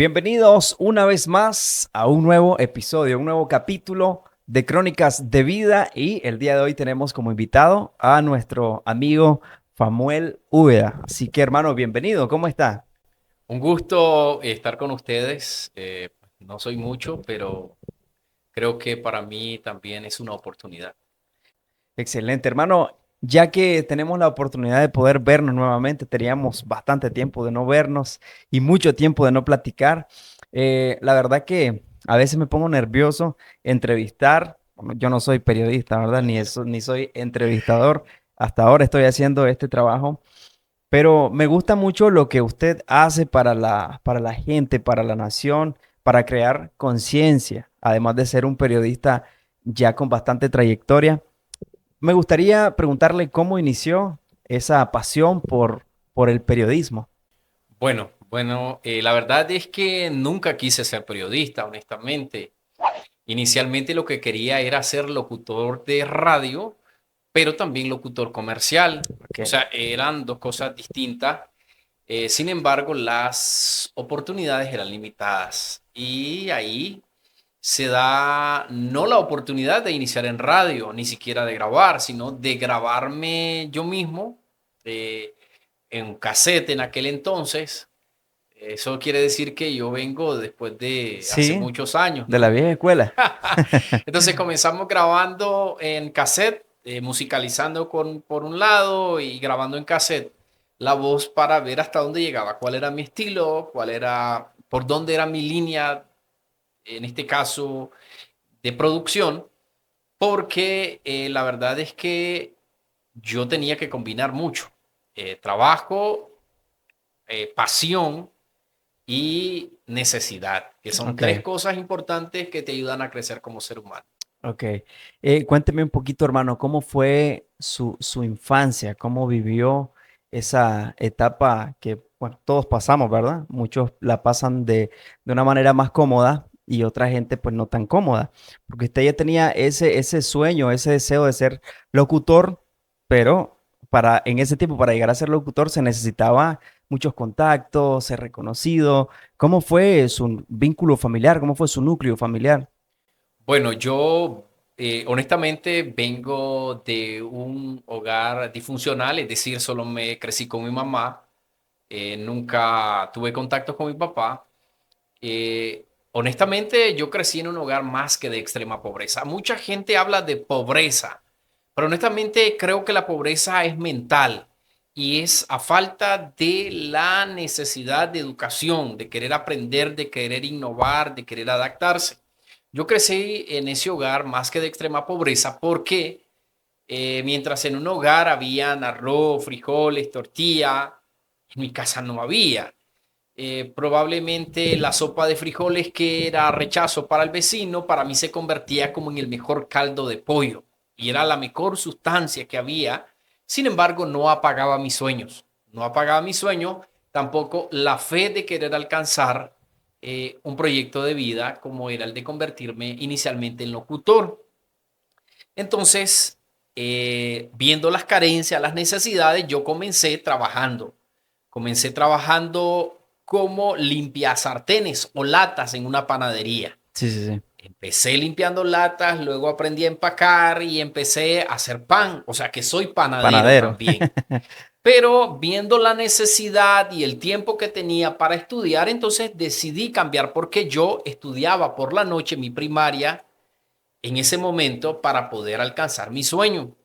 Bienvenidos una vez más a un nuevo episodio, un nuevo capítulo de Crónicas de Vida y el día de hoy tenemos como invitado a nuestro amigo Famuel Úbeda. Así que hermano, bienvenido, ¿cómo está? Un gusto estar con ustedes. No soy mucho, pero creo que para mí también es una oportunidad. Excelente, hermano. Ya que tenemos la oportunidad de poder vernos nuevamente, teníamos bastante tiempo de no vernos y mucho tiempo de no platicar. La verdad que a veces me pongo nervioso entrevistar. Bueno, yo no soy periodista, ¿verdad? Ni soy entrevistador. Hasta ahora estoy haciendo este trabajo, pero me gusta mucho lo que usted hace para la gente, para la nación, para crear conciencia, además de ser un periodista ya con bastante trayectoria. Me gustaría preguntarle cómo inició esa pasión por el periodismo. La verdad es que nunca quise ser periodista, honestamente. Inicialmente lo que quería era ser locutor de radio, pero también locutor comercial. O Ok, sea, eran dos cosas distintas. Sin embargo, las oportunidades eran limitadas y ahí se da no la oportunidad de iniciar en radio, ni siquiera de grabar, sino de grabarme yo mismo eh, en un cassette en aquel entonces. Eso quiere decir que yo vengo después de hace sí, muchos años, de la ¿no? vieja escuela. Entonces comenzamos grabando en cassette, musicalizando por un lado y grabando en cassette la voz para ver hasta dónde llegaba, cuál era mi estilo, por dónde era mi línea, en este caso de producción, porque la verdad es que yo tenía que combinar mucho. Trabajo, pasión y necesidad, que son tres Ok, cosas importantes que te ayudan a crecer como ser humano. ok. Cuénteme un poquito, hermano, ¿cómo fue su infancia? ¿Cómo vivió esa etapa que, bueno, todos pasamos, ¿verdad? Muchos la pasan de una manera más cómoda y otra gente pues no tan cómoda, porque usted ya tenía ese sueño, ese deseo de ser locutor, pero en ese tiempo, para llegar a ser locutor se necesitaba muchos contactos, ser reconocido. ¿Cómo fue su vínculo familiar? ¿Cómo fue su núcleo familiar? Bueno, yo honestamente vengo de un hogar disfuncional, es decir, solo me crecí con mi mamá, nunca tuve contacto con mi papá. Honestamente, yo crecí en un hogar más que de extrema pobreza. Mucha gente habla de pobreza, pero honestamente creo que la pobreza es mental y es a falta de la necesidad de educación, de querer aprender, de querer innovar, de querer adaptarse. Yo crecí en ese hogar más que de extrema pobreza porque mientras en un hogar habían arroz, frijoles, tortilla, en mi casa no había. Probablemente la sopa de frijoles que era rechazo para el vecino, para mí se convertía como en el mejor caldo de pollo y era la mejor sustancia que había. Sin embargo, no apagaba mis sueños, no apagaba mis sueños, tampoco la fe de querer alcanzar un proyecto de vida como era el de convertirme inicialmente en locutor. Entonces, viendo las carencias, las necesidades, yo comencé trabajando. Comencé trabajando como limpiasartenes o latas en una panadería. Sí, sí, sí. Empecé limpiando latas, luego aprendí a empacar y empecé a hacer pan. O sea que soy panadero Panadero. también. Pero viendo la necesidad y el tiempo que tenía para estudiar, entonces decidí cambiar porque yo estudiaba por la noche mi primaria en ese momento para poder alcanzar mi sueño.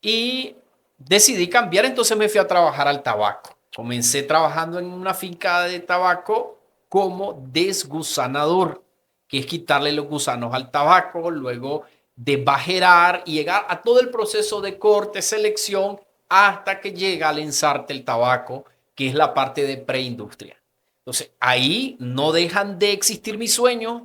Y decidí cambiar, entonces me fui a trabajar al tabaco. Comencé trabajando en una finca de tabaco como desgusanador, que es quitarle los gusanos al tabaco, luego de bajerar y llegar a todo el proceso de corte, selección, hasta que llega al ensarte el tabaco, que es la parte de preindustria. Entonces, ahí no dejan de existir mis sueños,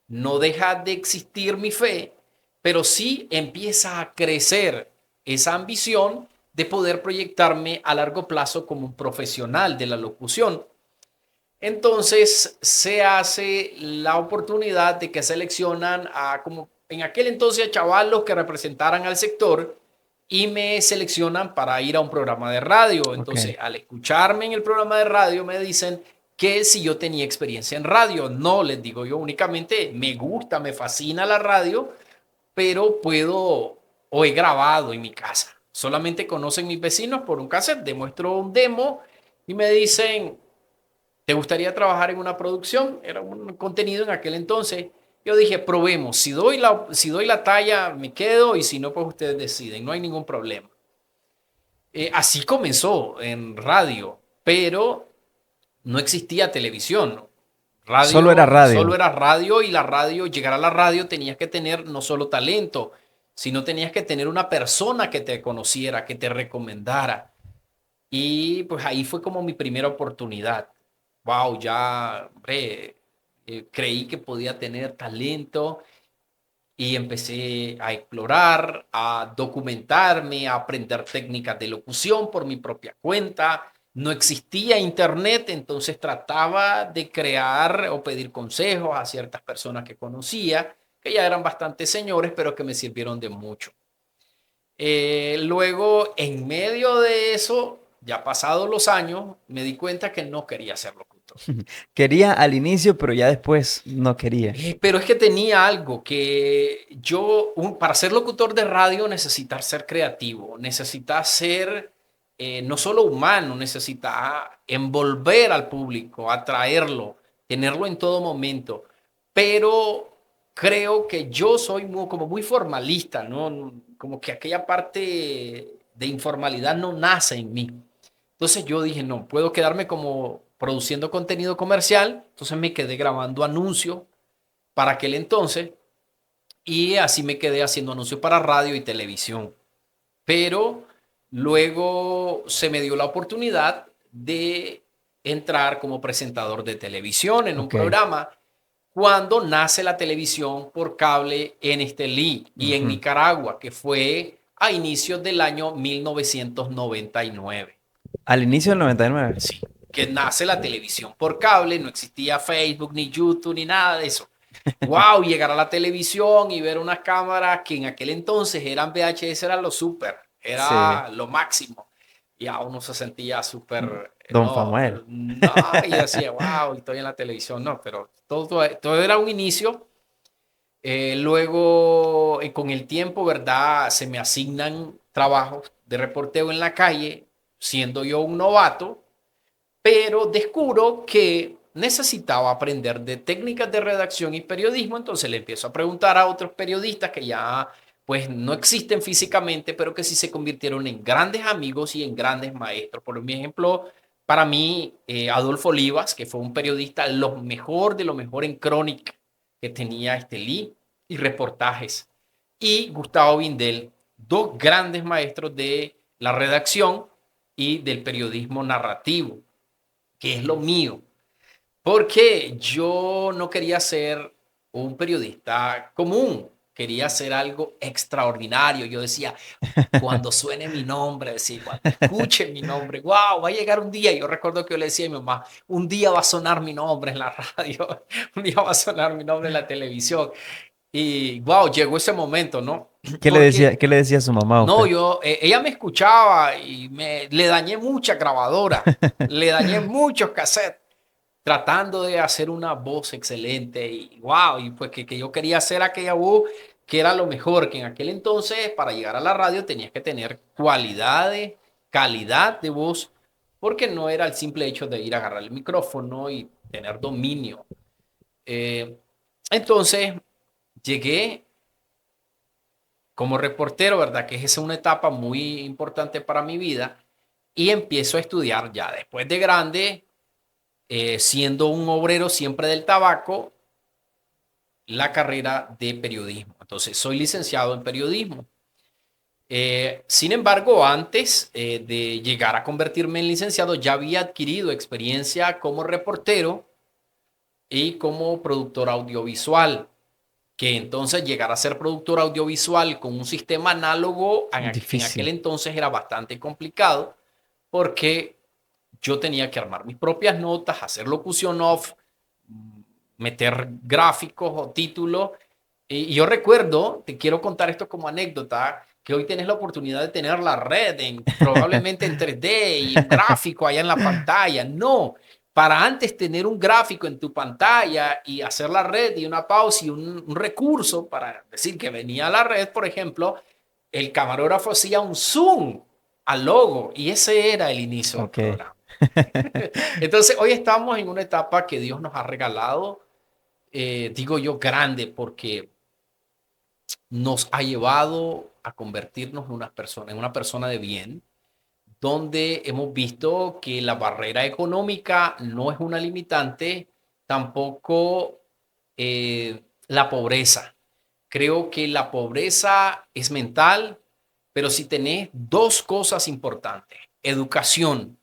no deja de existir mi fe, pero sí empieza a crecer esa ambición de poder proyectarme a largo plazo como un profesional de la locución. Entonces se hace la oportunidad de que seleccionan a, como en aquel entonces, a chavalos que representaran al sector y me seleccionan para ir a un programa de radio. Ok. Entonces, al escucharme en el programa de radio, me dicen, que si yo tenía experiencia en radio. No, les digo yo, únicamente me gusta, me fascina la radio, pero puedo o he grabado en mi casa. Solamente conocen mis vecinos por un cassette, demuestro un demo y me dicen, ¿te gustaría trabajar en una producción? Era un contenido en aquel entonces. Yo dije, probemos, si doy la talla, me quedo y si no, pues ustedes deciden, no hay ningún problema. Así comenzó en radio, pero no existía televisión. Solo era Solo radio. era radio y la radio, llegar a la radio tenías que tener no solo talento, sino tenías que tener una persona que te conociera, que te recomendara. Y pues ahí fue como mi primera oportunidad. Wow, ya, hombre, creí que podía tener talento y empecé a explorar, a documentarme, a aprender técnicas de locución por mi propia cuenta. No existía internet, entonces trataba de crear o pedir consejos a ciertas personas que conocía, que ya eran bastante señores, pero que me sirvieron de mucho. Luego, en medio de eso, ya pasados los años, me di cuenta que no quería ser locutor. Quería al inicio, pero ya después no quería. Pero es que tenía algo que para ser locutor de radio necesitas ser creativo, necesitas ser no solo humano, necesitas envolver al público, atraerlo, tenerlo en todo momento. Pero creo que yo soy como muy formalista, ¿no? Como que aquella parte de informalidad no nace en mí. Entonces yo dije, no, puedo quedarme como produciendo contenido comercial. Entonces me quedé grabando anuncios para aquel entonces y así me quedé haciendo anuncios para radio y televisión. Pero luego se me dio la oportunidad de entrar como presentador de televisión en un Ok. programa cuando nace la televisión por cable en Estelí y en Ujú. Nicaragua, que fue a inicios del año 1999. Al inicio del 99. Sí, que nace la televisión por cable, no existía Facebook, ni YouTube, ni nada de eso. Wow, llegar a la televisión y ver unas cámaras que en aquel entonces eran VHS, era lo súper, Sí. era lo máximo. Y a uno se sentía súper, Don no, Samuel. no, y yo decía, wow, estoy en la televisión, no, pero todo era un inicio. Luego, con el tiempo, ¿verdad? Se me asignan trabajos de reporteo en la calle, siendo yo un novato, pero descubro que necesitaba aprender de técnicas de redacción y periodismo, entonces le empiezo a preguntar a otros periodistas que ya pues no existen físicamente, pero que sí se convirtieron en grandes amigos y en grandes maestros. Por ejemplo, para mí, Adolfo Olivas, que fue un periodista lo mejor de lo mejor en crónica que tenía Estelí y reportajes, y Gustavo Vindel, dos grandes maestros de la redacción y del periodismo narrativo, que es lo mío, porque yo no quería ser un periodista común, quería hacer algo extraordinario. Yo decía, cuando suene mi nombre, decía, cuando escuche mi nombre, wow, va a llegar un día. Yo recuerdo que yo le decía a mi mamá, un día va a sonar mi nombre en la radio, un día va a sonar mi nombre en la televisión. Y wow, llegó ese momento, ¿no? Porque Qué le decía a su mamá a no, usted? ella me escuchaba y le dañé mucha grabadora, le dañé muchos cassettes tratando de hacer una voz excelente y wow, y pues que yo quería hacer aquella voz que era lo mejor, que en aquel entonces para llegar a la radio tenías que tener cualidades, calidad de voz, porque no era el simple hecho de ir a agarrar el micrófono y tener dominio. Eh, entonces llegué como reportero, ¿verdad? Que es una etapa muy importante para mi vida y empiezo a estudiar ya después de grande, siendo un obrero siempre del tabaco, la carrera de periodismo. Entonces, soy licenciado en periodismo. Sin embargo, antes de llegar a convertirme en licenciado, ya había adquirido experiencia como reportero y como productor audiovisual, que entonces llegar a ser productor audiovisual con un sistema análogo en aquel Difícil. entonces era bastante complicado porque yo tenía que armar mis propias notas, hacer locución off, meter gráficos o títulos. Y yo recuerdo, te quiero contar esto como anécdota, que hoy tienes la oportunidad de tener la red probablemente en 3D y un gráfico allá en la pantalla. No, para antes tener un gráfico en tu pantalla y hacer la red y una pausa y un recurso para decir que venía a la red, por ejemplo, el camarógrafo hacía un zoom al logo y ese era el inicio del Ok. programa. Entonces, hoy estamos en una etapa que Dios nos ha regalado, digo yo, grande, porque nos ha llevado a convertirnos en una persona de bien, donde hemos visto que la barrera económica no es una limitante, tampoco la pobreza. Creo que la pobreza es mental, pero si tenés dos cosas importantes, educación,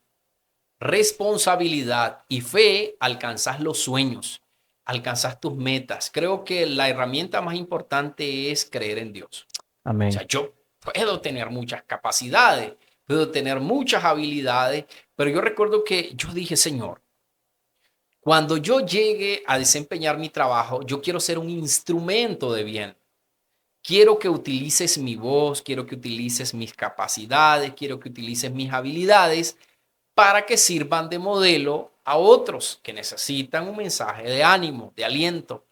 responsabilidad y fe, alcanzas los sueños, alcanzas tus metas. Creo que la herramienta más importante es creer en Dios. O Amén. sea, yo puedo tener muchas capacidades, puedo tener muchas habilidades, pero yo recuerdo que yo dije, Señor, cuando yo llegue a desempeñar mi trabajo, yo quiero ser un instrumento de bien. Quiero que utilices mi voz, quiero que utilices mis capacidades, quiero que utilices mis habilidades para que sirvan de modelo a otros que necesitan un mensaje de ánimo, de aliento.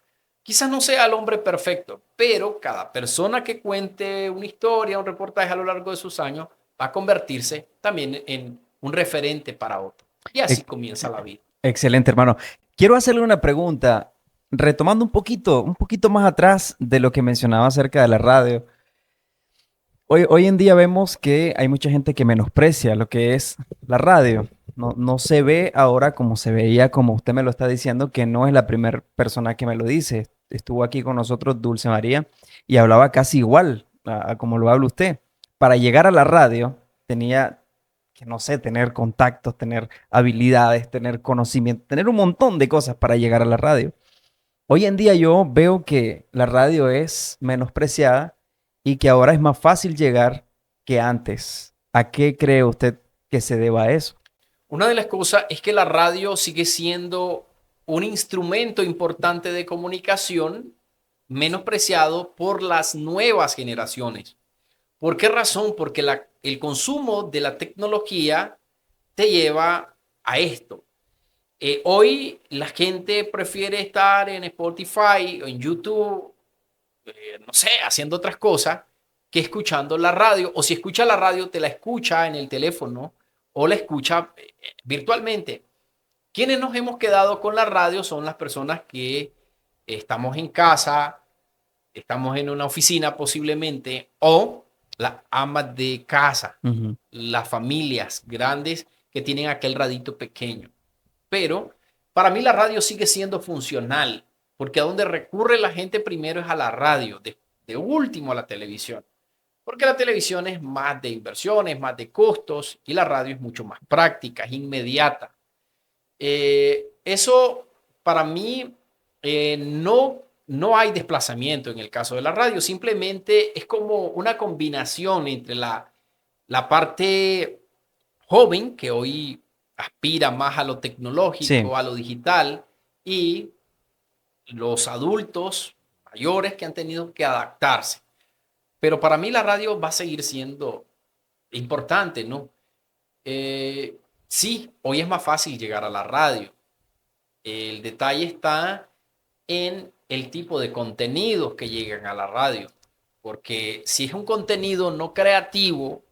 Quizás no sea el hombre perfecto, pero cada persona que cuente una historia, un reportaje a lo largo de sus años, va a convertirse también en un referente para otro. Y así Ex- comienza la vida. Excelente, hermano. Quiero hacerle una pregunta, retomando un poquito más atrás de lo que mencionaba acerca de la radio. Hoy en día vemos que hay mucha gente que menosprecia lo que es la radio. No se ve ahora como se veía, como usted me lo está diciendo, que no es la primera persona que me lo dice. Estuvo aquí con nosotros Dulce María y hablaba casi igual a como lo habla usted. Para llegar a la radio tenía que, no sé, tener contactos, tener habilidades, tener conocimiento, tener un montón de cosas para llegar a la radio. Hoy en día yo veo que la radio es menospreciada y que ahora es más fácil llegar que antes. ¿A qué cree usted que se deba a eso? Una de las cosas es que la radio sigue siendo un instrumento importante de comunicación menospreciado por las nuevas generaciones. ¿Por qué razón? Porque el consumo de la tecnología te lleva a esto. Hoy la gente prefiere estar en Spotify o en YouTube, no sé, haciendo otras cosas que escuchando la radio. O si escucha la radio, te la escucha en el teléfono o la escucha virtualmente. Quienes nos hemos quedado con la radio son las personas que estamos en casa, estamos en una oficina posiblemente, o las amas de casa, Ujú. las familias grandes que tienen aquel radito pequeño. Pero para mí la radio sigue siendo funcional, porque a donde recurre la gente primero es a la radio, de último a la televisión. Porque la televisión es más de inversiones, más de costos, y la radio es mucho más práctica, es inmediata. Eso para mí no hay desplazamiento en el caso de la radio, simplemente es como una combinación entre la parte joven, que hoy aspira más a lo Sí, tecnológico, a lo digital, y los adultos mayores que han tenido que adaptarse. Pero para mí la radio va a seguir siendo importante, ¿no? Sí, hoy es más fácil llegar a la radio. El detalle está en el tipo de contenidos que llegan a la radio. Porque si es un contenido no creativo,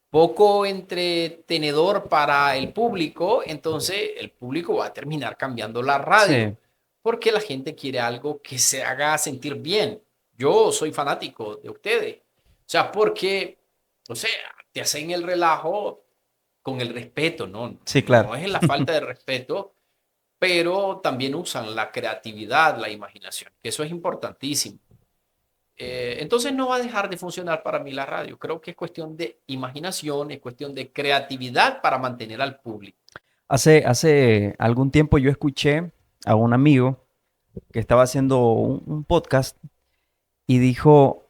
poco entretenedor para el público, entonces el público va a terminar cambiando la radio. sí, Porque la gente quiere algo que se haga sentir bien. Yo soy fanático de ustedes. O sea, porque, o sea, te hacen el relajo con el respeto, ¿no? sí, claro. No es la falta de respeto, pero también usan la creatividad, la imaginación, que eso es importantísimo. Entonces no va a dejar de funcionar para mí la radio. Creo que es cuestión de imaginación, es cuestión de creatividad para mantener al público. Hace algún tiempo yo escuché a un amigo que estaba haciendo un podcast y dijo,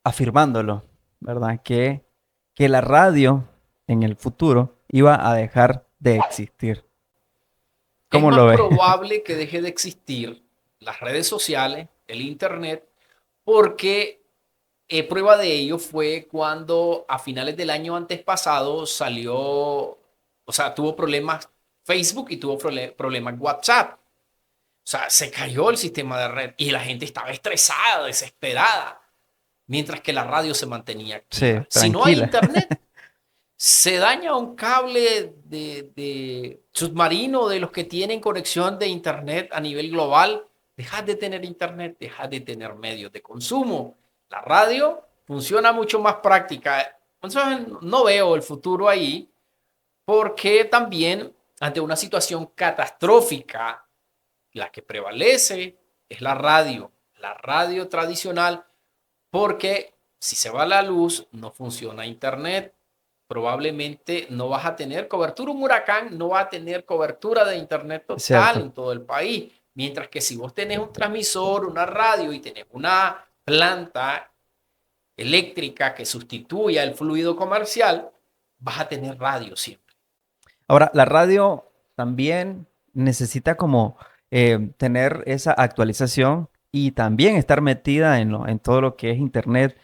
afirmándolo, ¿verdad? Que la radio en el futuro iba a dejar de existir. Es ¿Cómo más lo ve? probable que deje de existir las redes sociales, el Internet, porque prueba de ello fue cuando a finales del año antes pasado salió, o sea, tuvo problemas Facebook y tuvo problemas WhatsApp. O sea, se cayó el sistema de red y la gente estaba estresada, desesperada, mientras que la radio se mantenía Sí, activa. Si no hay tranquila. internet, se daña un cable de submarino de los que tienen conexión de internet a nivel global. Dejas de tener internet, dejas de tener medios de consumo. La radio funciona mucho más práctica. Entonces, no veo el futuro ahí porque también ante una situación catastrófica, la que prevalece es la radio tradicional, porque si se va la luz, no funciona internet, probablemente no vas a tener cobertura. Un huracán no va a tener cobertura de internet Es total cierto. en todo el país, mientras que si vos tenés un transmisor, una radio y tenés una planta eléctrica que sustituya el fluido comercial, vas a tener radio siempre. Ahora, la radio también necesita como tener esa actualización y también estar metida en todo lo que es internet.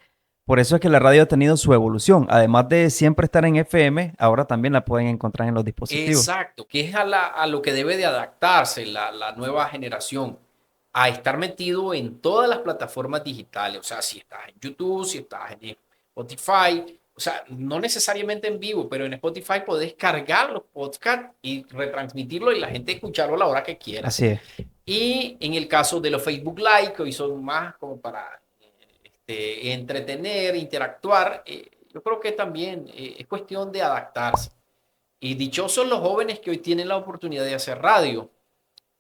Por eso es que la radio ha tenido su evolución. Además de siempre estar en FM, ahora también la pueden encontrar en los dispositivos. Exacto, que es a lo que debe de adaptarse la nueva generación, a estar metido en todas las plataformas digitales. O sea, si estás en YouTube, si estás en Spotify, o sea, no necesariamente en vivo, pero en Spotify podés cargar los podcasts y retransmitirlo y la gente escucharlo a la hora que quiera. Así es. Y en el caso de los Facebook Live, que hoy son más como para entretener, interactuar, yo creo que también es cuestión de adaptarse. Y dichosos los jóvenes que hoy tienen la oportunidad de hacer radio,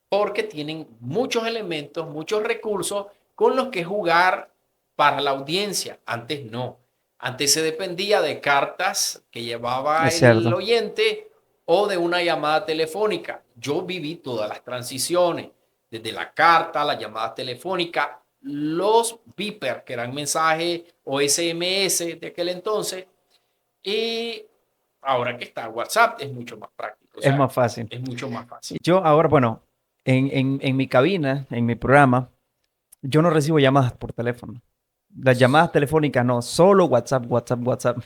porque tienen muchos elementos, muchos recursos con los que jugar para la audiencia. Antes no. Antes se dependía de cartas que llevaba Es el cierto. oyente o de una llamada telefónica. Yo viví todas las transiciones, desde la carta, la llamada telefónica, los beeper, que eran mensajes o SMS de aquel entonces, y ahora que está WhatsApp es mucho más práctico, o Es sea, más fácil. es mucho más fácil. Yo ahora, bueno, en mi cabina, en mi programa, yo no recibo llamadas por teléfono. Las llamadas telefónicas no, solo WhatsApp, WhatsApp, WhatsApp.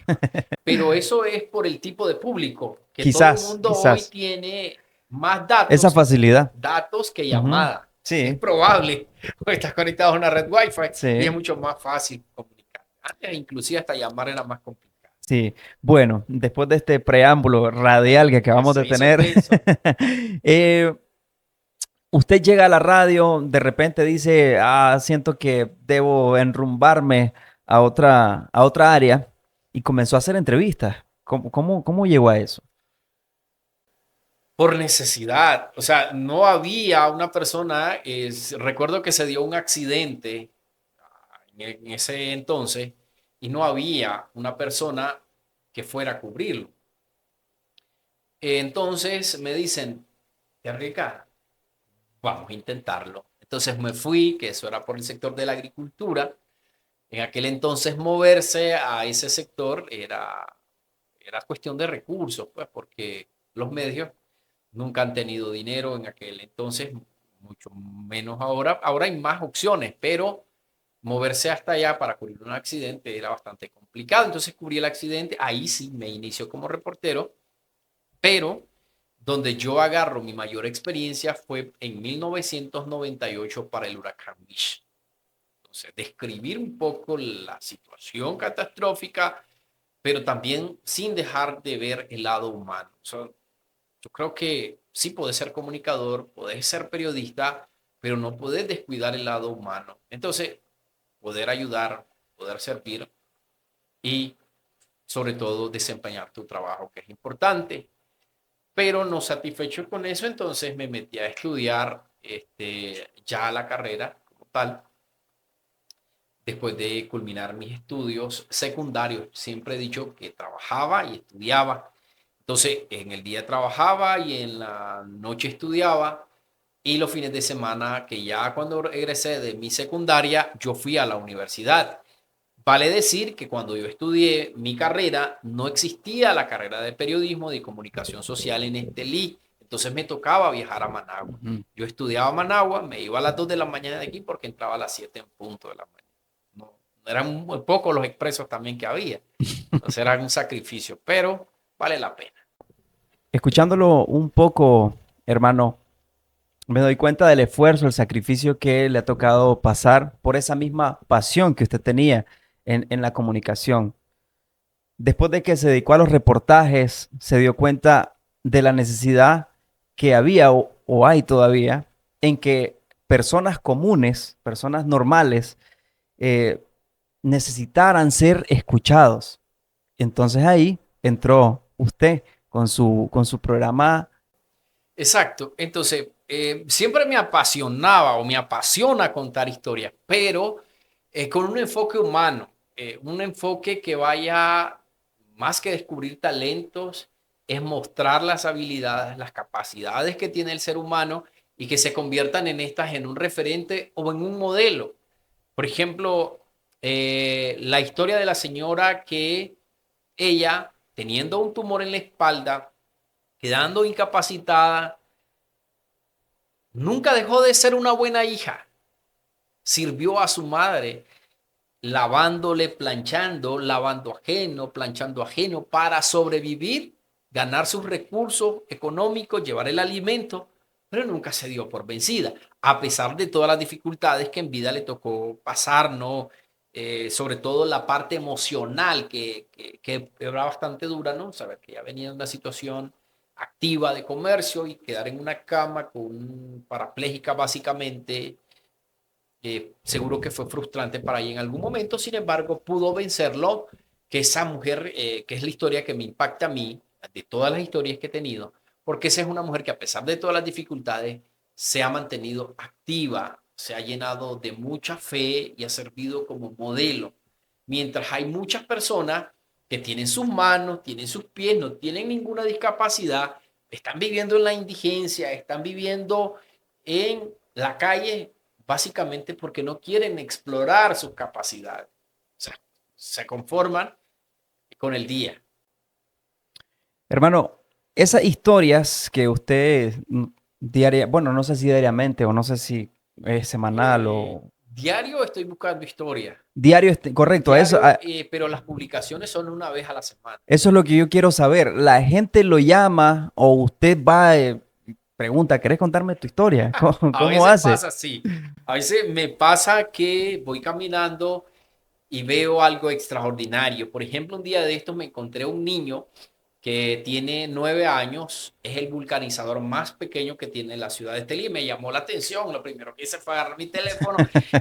Pero eso es por el tipo de público, que todo el Quizás, mundo hoy quizás. tiene más Esa facilidad. datos que Ujú. llamadas. Es Sí, probable, porque estás conectado a una red Wi-Fi y es sí, mucho más fácil comunicar. Antes inclusive hasta llamar era más complicado. sí. Bueno, después de este preámbulo radial que Que acabamos de se hizo tener, extenso. eh, usted llega a la radio, de repente dice, siento que debo enrumbarme a otra área y comenzó a hacer entrevistas. ¿Cómo llegó a eso? Por necesidad. O sea, no había una persona, recuerdo que se dio un accidente en ese entonces y no había una persona que fuera a cubrirlo. Entonces me dicen, Enrica, vamos a intentarlo. Entonces me fui, que eso era por el sector de la agricultura. En aquel entonces moverse a ese sector era cuestión de recursos, pues porque los medios nunca han tenido dinero en aquel entonces, mucho menos ahora. Ahora hay más opciones, pero moverse hasta allá para cubrir un accidente era bastante complicado. Entonces cubrí el accidente, ahí sí me inició como reportero, pero donde yo agarro mi mayor experiencia fue en 1998 para el huracán Mitch. Entonces, describir un poco la situación catastrófica, pero también sin dejar de ver el lado humano. O sea, yo creo que sí puedes ser comunicador, puedes ser periodista, pero no puedes descuidar el lado humano. Entonces, poder ayudar, poder servir y sobre todo desempeñar tu trabajo, que es importante. Pero no satisfecho con eso, entonces me metí a estudiar ya la carrera como tal. Después de culminar mis estudios secundarios, siempre he dicho que trabajaba y estudiaba. Entonces, en el día trabajaba y en la noche estudiaba. Y los fines de semana, que ya cuando egresé de mi secundaria, yo fui a la universidad. Vale decir que cuando yo estudié mi carrera, no existía la carrera de periodismo de comunicación social en Estelí. Entonces me tocaba viajar a Managua. Ujú. Yo estudiaba a Managua, me iba a las 2 de la mañana de aquí porque entraba a las 7 en punto de la mañana. No eran muy pocos los expresos también que había. Entonces era un sacrificio, pero vale la pena. Escuchándolo un poco, hermano, me doy cuenta del esfuerzo, el sacrificio que le ha tocado pasar por esa misma pasión que usted tenía en la comunicación. Después de que se dedicó a los reportajes, se dio cuenta de la necesidad que había o hay todavía en que personas comunes, personas normales, eh, necesitaran ser escuchados. Entonces ahí entró usted con su programa. Exacto. Entonces, siempre me apasionaba o me apasiona contar historias, pero con un enfoque humano, un enfoque que vaya más que descubrir talentos, es mostrar las habilidades, las capacidades que tiene el ser humano y que se conviertan en estas en un referente o en un modelo. Por ejemplo, la historia de la señora que ella, teniendo un tumor en la espalda, quedando incapacitada, nunca dejó de ser una buena hija. Sirvió a su madre lavándole, planchando, lavando ajeno, planchando ajeno para sobrevivir, ganar sus recursos económicos, llevar el alimento, pero nunca se dio por vencida, a pesar de todas las dificultades que en vida le tocó pasar, ¿no? Sobre todo la parte emocional que era bastante dura, ¿no? Saber que ya venía de una situación activa de comercio y quedar en una cama con parapléjica básicamente, seguro que fue frustrante para ella en algún momento. Sin embargo, pudo vencerlo, que esa mujer, que es la historia que me impacta a mí, de todas las historias que he tenido, porque esa es una mujer que a pesar de todas las dificultades, se ha mantenido activa, se ha llenado de mucha fe y ha servido como modelo. Mientras hay muchas personas que tienen sus manos, tienen sus pies, no tienen ninguna discapacidad, están viviendo en la indigencia, están viviendo en la calle básicamente porque no quieren explorar sus capacidades. O sea, se conforman con el día. Hermano, esas historias que usted diaria, bueno, no sé si diariamente o no sé si es semanal o Diario estoy buscando historia. diario, correcto, Diario, pero las publicaciones son una vez a la semana. eso es lo que yo quiero saber. La gente lo llama o usted va, pregunta, ¿querés contarme tu historia? ¿Cómo, A cómo veces hace? pasa así. A veces me pasa que voy caminando y veo algo extraordinario. Por ejemplo, un día de estos me encontré un niño que tiene 9 años, es el vulcanizador más pequeño que tiene la ciudad de Estelí. Me llamó la atención, lo primero que hice fue agarrar mi teléfono,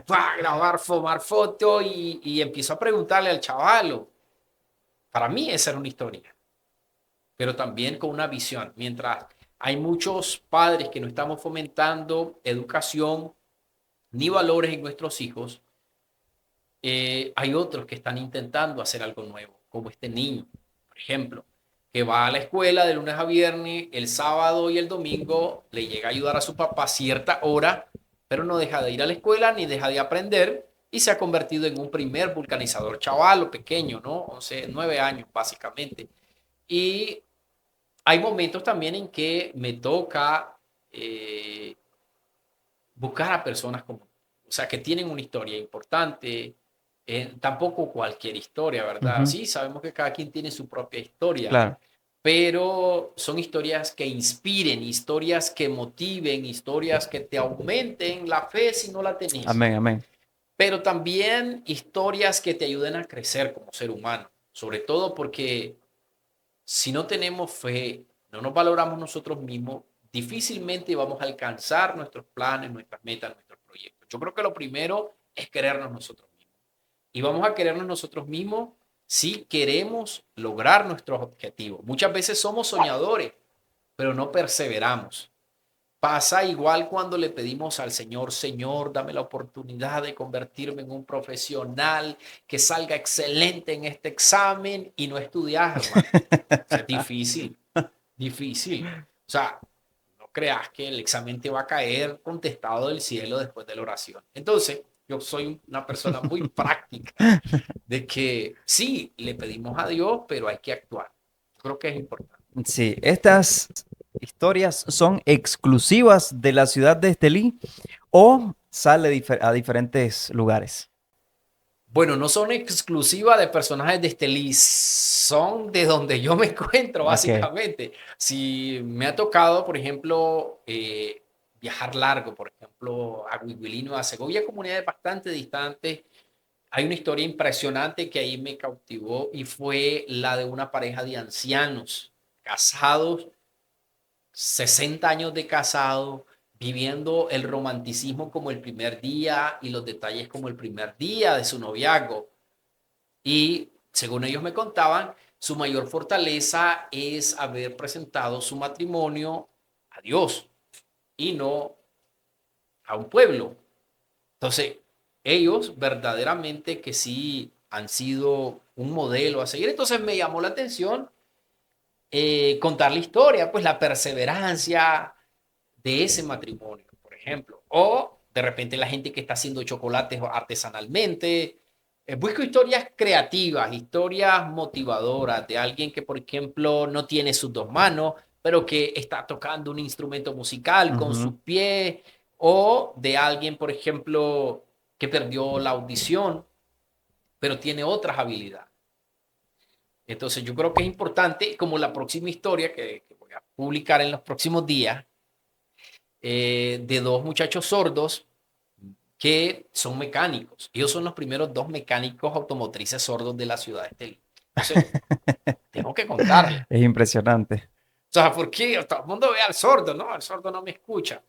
fue a grabar, tomar fotos y empiezo a preguntarle al chavalo. Para mí esa era una historia, pero también con una visión. Mientras hay muchos padres que no estamos fomentando educación ni valores en nuestros hijos, hay otros que están intentando hacer algo nuevo, como este niño, por ejemplo, que va a la escuela de lunes a viernes, el sábado y el domingo le llega a ayudar a su papá a cierta hora, pero no deja de ir a la escuela ni deja de aprender y se ha convertido en un primer vulcanizador chaval o pequeño, ¿no? 11, 9 años básicamente. Y hay momentos también en que me toca buscar a personas como, o sea, que tienen una historia importante, tampoco cualquier historia, ¿verdad? Ujú, Sí, sabemos que cada quien tiene su propia historia, claro. pero son historias que inspiren, historias que motiven, historias que te aumenten la fe si no la tenés, Amén, amén. pero también historias que te ayuden a crecer como ser humano, sobre todo porque si no tenemos fe, no nos valoramos nosotros mismos, difícilmente vamos a alcanzar nuestros planes, nuestras metas, nuestros proyectos. Yo creo que lo primero es querernos nosotros mismos. Y vamos a querernos nosotros mismos si queremos lograr nuestros objetivos. Muchas veces somos soñadores, pero no perseveramos. Pasa igual cuando le pedimos al Señor, Señor, dame la oportunidad de convertirme en un profesional que salga excelente en este examen y no estudiar, hermano. O sea, es difícil, difícil. O sea, no creas que el examen te va a caer contestado del cielo después de la oración. Entonces, yo soy una persona muy práctica de que sí, le pedimos a Dios, pero hay que actuar. Creo que es importante. Sí, estas historias son exclusivas de la ciudad de Estelí o sale a diferentes lugares. Bueno, no son exclusivas de personajes de este list, son de donde yo me encuentro, Ok, básicamente. Si me ha tocado, por ejemplo, viajar largo, por ejemplo, a Huihuilino, a Segovia, comunidades bastante distantes, hay una historia impresionante que ahí me cautivó y fue la de una pareja de ancianos casados, 60 años de casado, viviendo el romanticismo como el primer día y los detalles como el primer día de su noviazgo. Y según ellos me contaban, su mayor fortaleza es haber presentado su matrimonio a Dios y no a un pueblo. Entonces, ellos verdaderamente que sí han sido un modelo a seguir. Entonces me llamó la atención contar la historia, pues la perseverancia de ese matrimonio, por ejemplo. O de repente la gente que está haciendo chocolates artesanalmente. Busco historias creativas, historias motivadoras de alguien que, por ejemplo, no tiene sus dos manos, pero que está tocando un instrumento musical con sus ujú, pies. O de alguien, por ejemplo, que perdió la audición, pero tiene otras habilidades. Entonces yo creo que es importante, como la próxima historia que voy a publicar en los próximos días, de dos muchachos sordos que son mecánicos. Ellos son los primeros dos mecánicos automotrices sordos de la ciudad de Estelí. Entonces, tengo que contarle. es impresionante. O sea, ¿por qué? Todo el mundo ve al sordo, ¿no? El sordo no me escucha.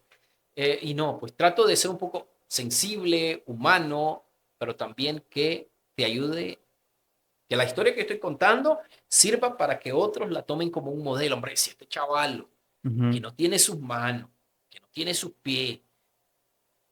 Y no, pues trato de ser un poco sensible, humano, pero también que te ayude, que la historia que estoy contando sirva para que otros la tomen como un modelo. Hombre, si este chaval que Ujú, no tiene sus manos, que no tiene sus pies,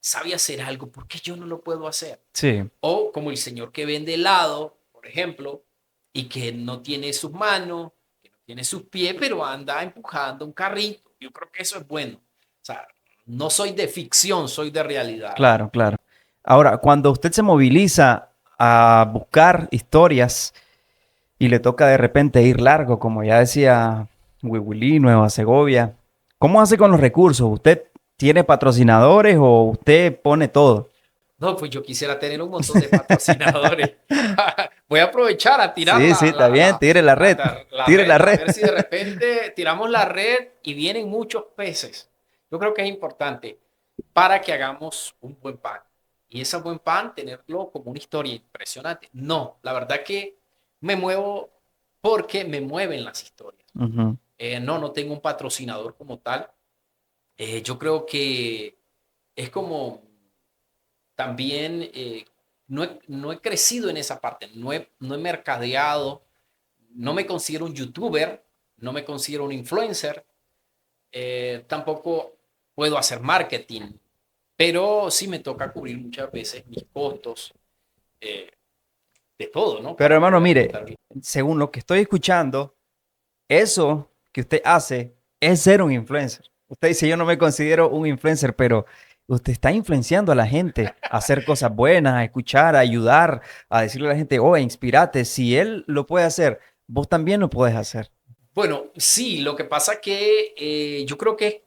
sabe hacer algo, ¿por qué yo no lo puedo hacer? sí, O como el señor que vende helado, por ejemplo, y que no tiene sus manos, que no tiene sus pies, pero anda empujando un carrito. Yo creo que eso es bueno. O sea, no soy de ficción, soy de realidad. claro, claro. Ahora, cuando usted se moviliza a buscar historias y le toca de repente ir largo, como ya decía Huihuilí, Nueva Segovia, ¿cómo hace con los recursos? ¿Usted tiene patrocinadores o usted pone todo? No, pues yo quisiera tener un montón de patrocinadores. Voy a aprovechar a tirar Sí, sí, está bien, tire la red, la tire red, la a red. ver si de repente tiramos la red y vienen muchos peces. Yo creo que es importante para que hagamos un buen pan. Y ese buen pan, tenerlo como una historia impresionante. No, la verdad que me muevo porque me mueven las historias. Ujú, No, no tengo un patrocinador como tal. Yo creo que es como también no he crecido en esa parte, no he mercadeado, no me considero un youtuber, no me considero un influencer, tampoco puedo hacer marketing, pero sí me toca cubrir muchas veces mis costos eh, de todo, ¿no? pero Para hermano, poder mire, montar mi... según lo que estoy escuchando, eso que usted hace es ser un influencer. Usted dice, yo no me considero un influencer, pero usted está influenciando a la gente a hacer cosas buenas, a escuchar, a ayudar, a decirle a la gente, oh, inspírate. Si él lo puede hacer, vos también lo puedes hacer. Bueno, sí, lo que pasa que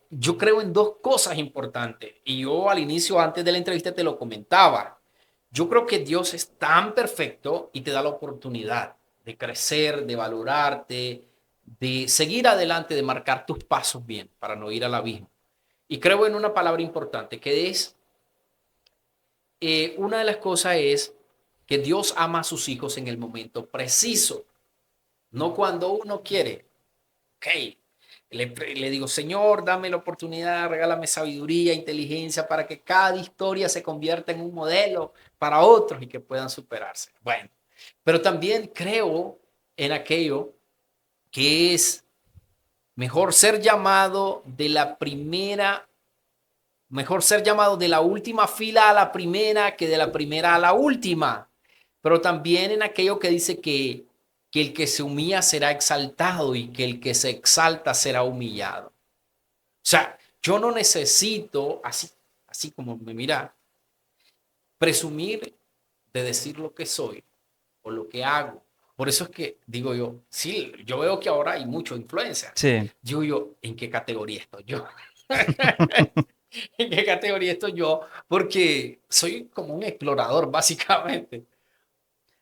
yo creo en dos cosas importantes y yo al inicio, antes de la entrevista, te lo comentaba. Yo creo que Dios es tan perfecto y te da la oportunidad de crecer, de valorarte, de seguir adelante, de marcar tus pasos bien para no ir al abismo. Y creo en una palabra importante que es, una de las cosas es que Dios ama a sus hijos en el momento preciso, no cuando uno quiere. Ok, le digo, Señor, dame la oportunidad, regálame sabiduría, inteligencia para que cada historia se convierta en un modelo para otros y que puedan superarse. Bueno, pero también creo en aquello que es mejor ser llamado de la primera, mejor ser llamado de la última fila a la primera que de la primera a la última. Pero también en aquello que dice que el que se humilla será exaltado y que el que se exalta será humillado. O sea, yo no necesito, así como me mira, presumir de decir lo que soy o lo que hago. Por eso es que digo yo, sí, yo veo que ahora hay mucho influencer. Sí. Digo yo, ¿en qué categoría estoy yo? ¿En qué categoría estoy yo? Porque soy como un explorador, básicamente.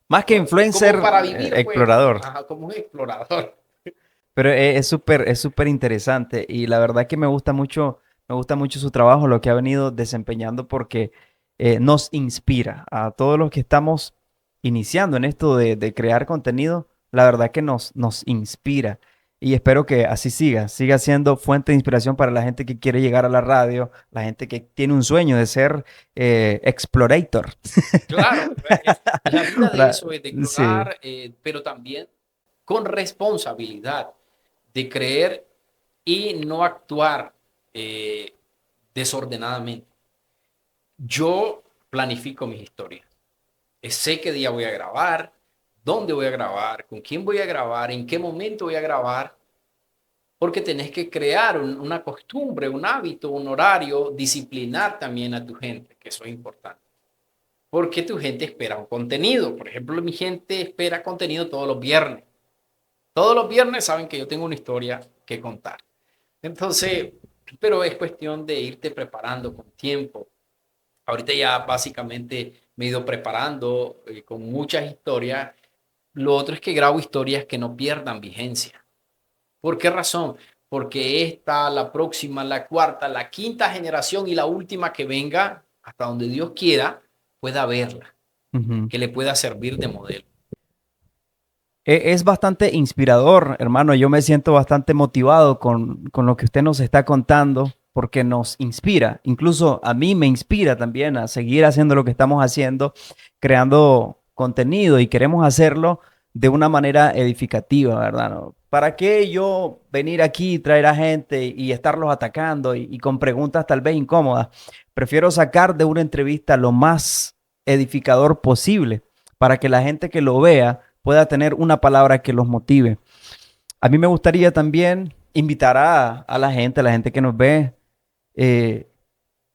Más que Como influencer, para vivir, pues, explorador. ajá, como un explorador. Pero es súper interesante y la verdad que me gusta mucho su trabajo, lo que ha venido desempeñando porque nos inspira a todos los que estamos iniciando en esto de crear contenido, la verdad que nos inspira y espero que así siga siendo fuente de inspiración para la gente que quiere llegar a la radio, la gente que tiene un sueño de ser explorator. Claro, la vida de Ra- eso es de Sí. explorar, pero también con responsabilidad, de creer y no actuar eh, desordenadamente. Yo planifico mis historias. Sé qué día voy a grabar, dónde voy a grabar, con quién voy a grabar, en qué momento voy a grabar, porque tenés que crear una costumbre, un hábito, un horario, disciplinar también a tu gente, que eso es importante. Porque tu gente espera un contenido. Por ejemplo, mi gente espera contenido todos los viernes. Todos los viernes saben que yo tengo una historia que contar. Entonces, pero es cuestión de irte preparando con tiempo. Ahorita ya básicamente me he ido preparando con muchas historias. Lo otro es que grabo historias que no pierdan vigencia. ¿Por qué razón? Porque esta, la próxima, la cuarta, la quinta generación y la última que venga, hasta donde Dios quiera, pueda verla, Ujú. que le pueda servir de modelo. Es bastante inspirador, hermano. Yo me siento bastante motivado con lo que usted nos está contando porque nos inspira. Incluso a mí me inspira también a seguir haciendo lo que estamos haciendo, creando contenido y queremos hacerlo de una manera edificativa, ¿verdad? ¿No? ¿Para qué yo venir aquí y traer a gente y estarlos atacando y con preguntas tal vez incómodas? Prefiero sacar de una entrevista lo más edificador posible para que la gente que lo vea pueda tener una palabra que los motive. A mí me gustaría también invitar a la gente que nos ve. eh,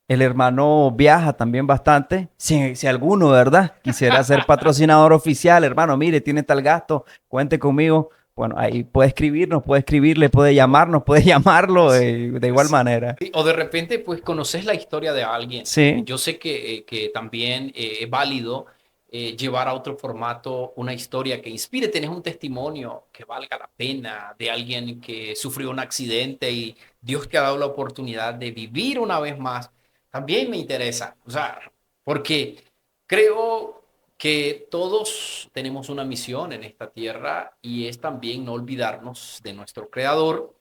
el hermano viaja también bastante. Si alguno, ¿verdad? Quisiera ser patrocinador oficial, hermano, mire, tiene tal gasto, cuente conmigo. Bueno, ahí puede escribirnos, puede escribirle, puede llamarnos, puede llamarlo de igual Sí. manera. Sí, o de repente, pues conoces la historia de alguien. Sí. Yo sé que también es válido llevar a otro formato una historia que inspire. Tenés un testimonio que valga la pena de alguien que sufrió un accidente y Dios te ha dado la oportunidad de vivir una vez más. También me interesa. O sea, porque creo que todos tenemos una misión en esta tierra y es también no olvidarnos de nuestro Creador,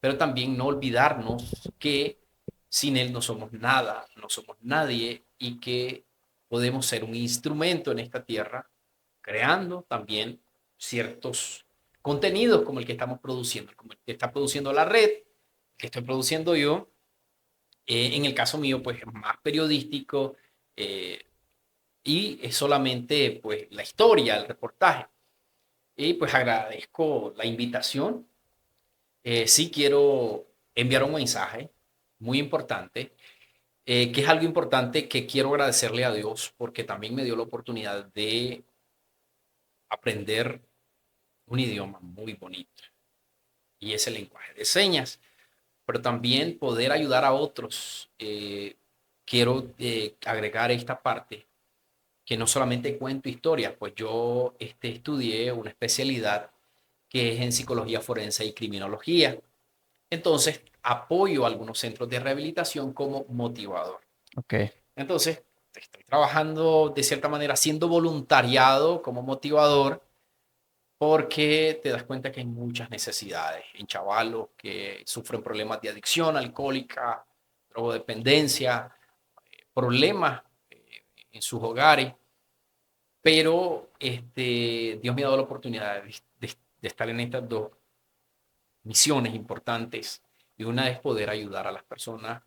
pero también no olvidarnos que sin Él no somos nada, no somos nadie y que podemos ser un instrumento en esta tierra, creando también ciertos contenidos como el que estamos produciendo, como el que está produciendo la red, que estoy produciendo yo. En el caso mío, pues es más periodístico eh, y es solamente pues la historia, el reportaje. Y pues agradezco la invitación. Sí quiero enviar un mensaje muy importante, que es algo importante que quiero agradecerle a Dios porque también me dio la oportunidad de aprender un idioma muy bonito y es el lenguaje de señas, pero también poder ayudar a otros. Quiero agregar esta parte que no solamente cuento historias, pues yo estudié una especialidad que es en psicología forense y criminología. Entonces, apoyo a algunos centros de rehabilitación como motivador. Ok. Entonces, estoy trabajando de cierta manera haciendo voluntariado como motivador porque te das cuenta que hay muchas necesidades en chavalos que sufren problemas de adicción alcohólica, drogodependencia, problemas en sus hogares, pero Dios me ha dado la oportunidad de estar en estas dos misiones importantes y una es poder ayudar a las personas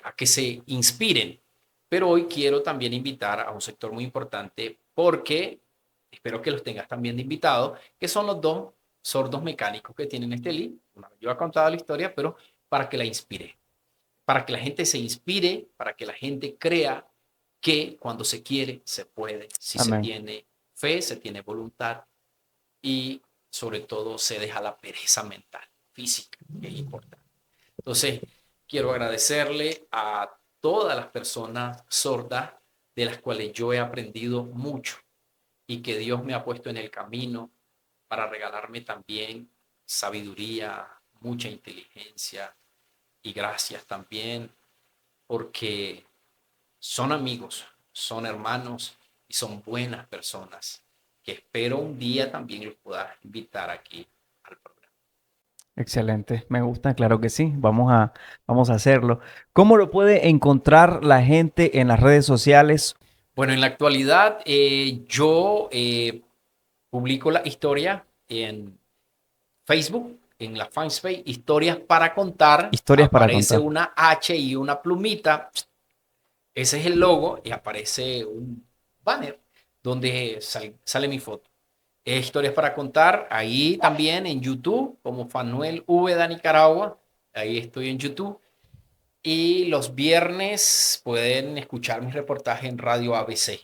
a que se inspiren. Pero hoy quiero también invitar a un sector muy importante porque espero que los tengas también de invitado, que son los dos sordos mecánicos que tienen este link. Una vez yo he contado la historia, pero para que la inspire, para que la gente se inspire, para que la gente crea que cuando se quiere, se puede, si se Amén. tiene fe, se tiene voluntad y sobre todo se deja la pereza mental, física, que es importante. Entonces, quiero agradecerle a todas las personas sordas de las cuales yo he aprendido mucho. y que Dios me ha puesto en el camino para regalarme también sabiduría, mucha inteligencia y gracias también, porque son amigos, son hermanos y son buenas personas que espero un día también los pueda invitar aquí al programa. Excelente, me gusta, claro que sí, vamos a hacerlo. ¿Cómo lo puede encontrar la gente en las redes sociales? Bueno, en la actualidad yo publico la historia en Facebook, en la fanpage Historias para Contar, Historias para aparece contar. una H y una plumita. Ese es el logo y aparece un banner donde sale mi foto. Es Historias para Contar, ahí también en YouTube, como Fanuel Úbeda Nicaragua, ahí estoy en YouTube. Y los viernes pueden escuchar mis reportajes en Radio ABC,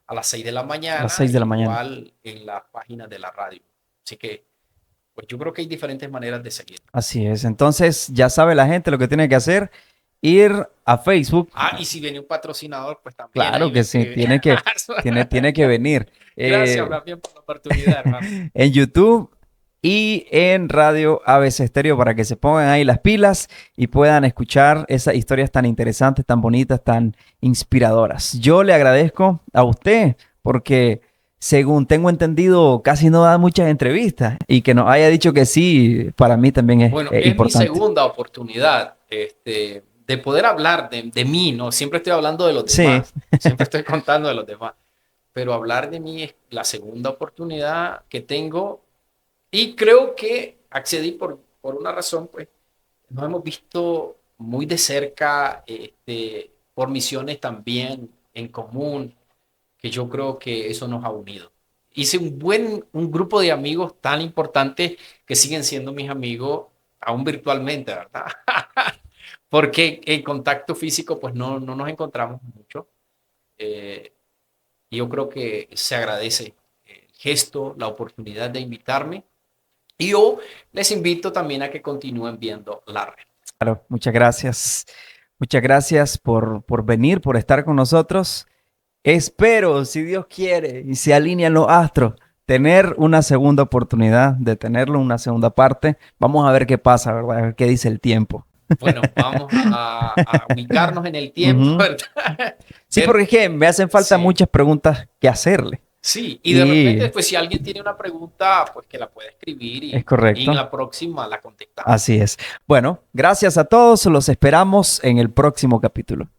a las 6 de la A las mañana, 6 de la mañana. igual en la página de la radio. Así que, pues yo creo que hay diferentes maneras de seguir. Así es. Entonces, ya sabe la gente lo que tiene que hacer, ir a Facebook. Ah, y si viene un patrocinador, pues también Claro ahí me que sí, escribe. tiene que venir. Gracias, más bien, por la oportunidad, hermano. En YouTube y en Radio ABC Estéreo para que se pongan ahí las pilas y puedan escuchar esas historias tan interesantes, tan bonitas, tan inspiradoras. Yo le agradezco a usted porque, según tengo entendido, casi no da muchas entrevistas y que nos haya dicho que sí, para mí también es Bueno, es mi importante. segunda oportunidad de poder hablar de mí, ¿no? Siempre estoy hablando de los Sí, demás, siempre estoy contando de los demás, pero hablar de mí es la segunda oportunidad que tengo y creo que accedí por una razón, pues nos hemos visto muy de cerca, por misiones también en común, que yo creo que eso nos ha unido. Hice un grupo de amigos tan importantes que siguen siendo mis amigos aún virtualmente, ¿verdad? Porque en contacto físico pues no nos encontramos mucho. Eh, y yo creo que se agradece el gesto, la oportunidad de invitarme. Y yo les invito también a que continúen viendo la red. claro, muchas gracias. Muchas gracias por venir, por estar con nosotros. Espero, si Dios quiere y se alinean los astros, tener una segunda oportunidad de tenerlo, una segunda parte. Vamos a ver qué pasa, ¿verdad? A ver qué dice el tiempo. Bueno, vamos a ubicarnos en el tiempo, Ujú. ¿verdad? Sí, porque es que me hacen falta Sí, muchas preguntas que hacerle. sí, y de repente, Y pues si alguien tiene una pregunta, pues que la puede escribir es y en correcto. la próxima la contestamos. Así es. Bueno, gracias a todos. Los esperamos en el próximo capítulo.